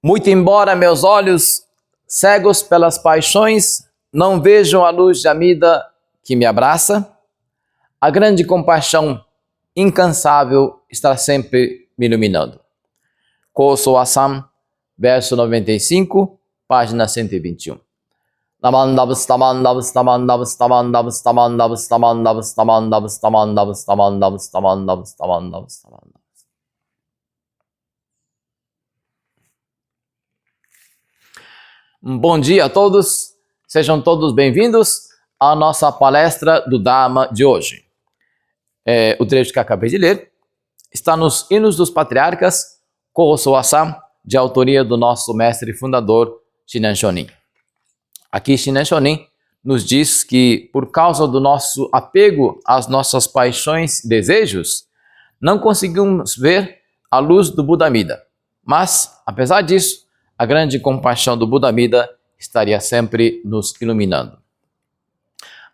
Muito embora meus olhos, cegos pelas paixões, não vejam a luz de Amida que me abraça, a grande compaixão incansável está sempre me iluminando. Koso Assam, verso 95, página 121. Bom dia a todos, sejam todos bem-vindos à nossa palestra do Dharma de hoje. O trecho que acabei de ler está nos Hinos dos Patriarcas, Koso Assam, de autoria do nosso mestre fundador, Shinan Shonin. Aqui Shinan Shonin nos diz que por causa do nosso apego às nossas paixões e desejos, não conseguimos ver a luz do Buda Amida. Mas, apesar disso, a grande compaixão do Buda Amida estaria sempre nos iluminando.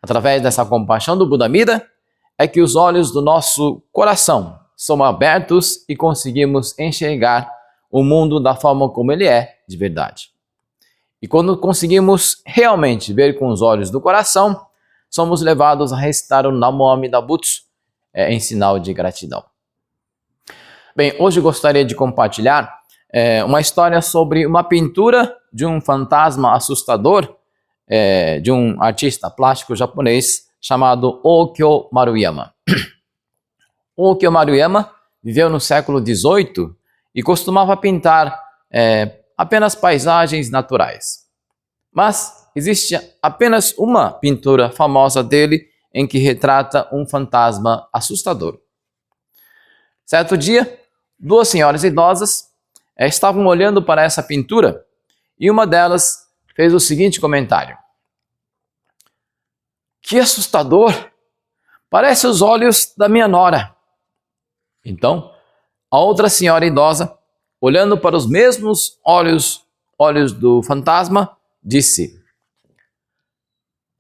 Através dessa compaixão do Buda Amida, é que os olhos do nosso coração são abertos e conseguimos enxergar o mundo da forma como ele é de verdade. E quando conseguimos realmente ver com os olhos do coração, somos levados a recitar o Namo Amida Butsu em sinal de gratidão. Bem, hoje gostaria de compartilhar uma história sobre uma pintura de um fantasma assustador de um artista plástico japonês chamado Okyo Maruyama. Okyo Maruyama viveu no século XVIII e costumava pintar apenas paisagens naturais. Mas existe apenas uma pintura famosa dele em que retrata um fantasma assustador. Certo dia, duas senhoras idosas estavam olhando para essa pintura e uma delas fez o seguinte comentário: "Que assustador! Parece os olhos da minha nora." Então, a outra senhora idosa, olhando para os mesmos olhos do fantasma, disse: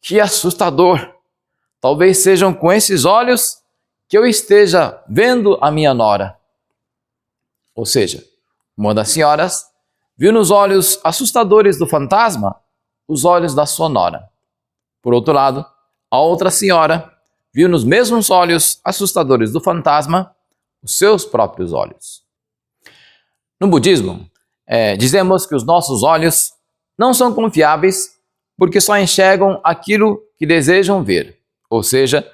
"Que assustador! Talvez sejam com esses olhos que eu esteja vendo a minha nora." Ou seja, uma das senhoras viu nos olhos assustadores do fantasma os olhos da sua nora. Por outro lado, a outra senhora viu nos mesmos olhos assustadores do fantasma os seus próprios olhos. No budismo, dizemos que os nossos olhos não são confiáveis porque só enxergam aquilo que desejam ver, ou seja,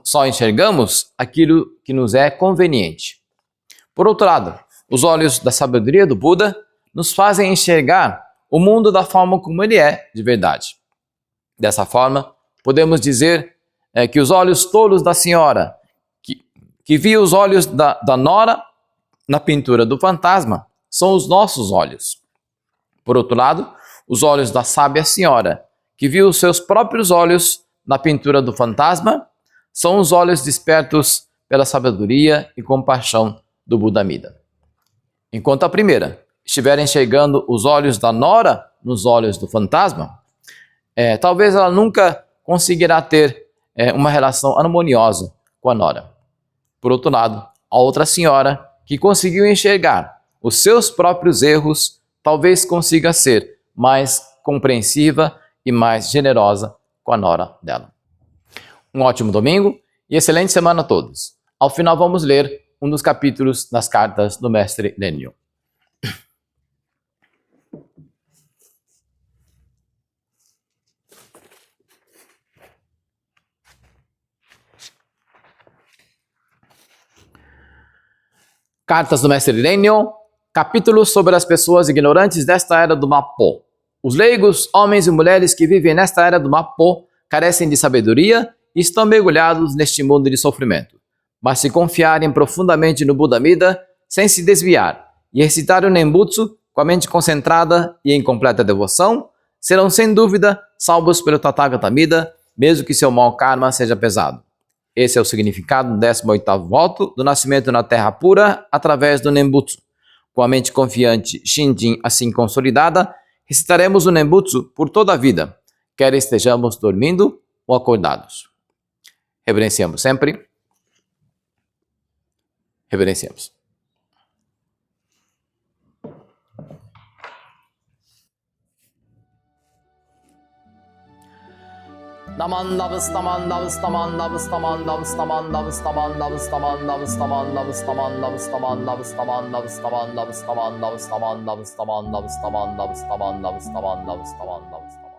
só enxergamos aquilo que nos é conveniente. Por outro lado, os olhos da sabedoria do Buda nos fazem enxergar o mundo da forma como ele é de verdade. Dessa forma, podemos dizer que os olhos tolos da senhora, que viu os olhos da nora na pintura do fantasma, são os nossos olhos. Por outro lado, os olhos da sábia senhora, que viu os seus próprios olhos na pintura do fantasma, são os olhos despertos pela sabedoria e compaixão do Buda Amida. Enquanto a primeira estiver enxergando os olhos da nora nos olhos do fantasma, talvez ela nunca conseguirá ter uma relação harmoniosa com a nora. Por outro lado, a outra senhora que conseguiu enxergar os seus próprios erros, talvez consiga ser mais compreensiva e mais generosa com a nora dela. Um ótimo domingo e excelente semana a todos. Ao final vamos ler um dos capítulos das cartas do mestre Renyo. Cartas do mestre Renyo, capítulo sobre as pessoas ignorantes desta era do Mappo. Os leigos, homens e mulheres que vivem nesta era do Mappo, carecem de sabedoria e estão mergulhados neste mundo de sofrimento. Mas se confiarem profundamente no Buda Amida, sem se desviar, e recitarem o Nembutsu com a mente concentrada e em completa devoção, serão sem dúvida salvos pelo Tathagata Amida, mesmo que seu mau karma seja pesado. Esse é o significado do 18º voto do nascimento na terra pura através do Nembutsu. Com a mente confiante, Shinjin assim consolidada, recitaremos o Nembutsu por toda a vida, quer estejamos dormindo ou acordados. Reverenciamos sempre. Reverenciamos. Namandavus tamandavus tamandavus tamandavus tamandavus tamandavus tamandavus tamandavus tamandavus tamandavus tamandavus tamandavus tamandavus tamandavus tamandavus tamandavus tamandavus tamandavus tamandavus tamandavus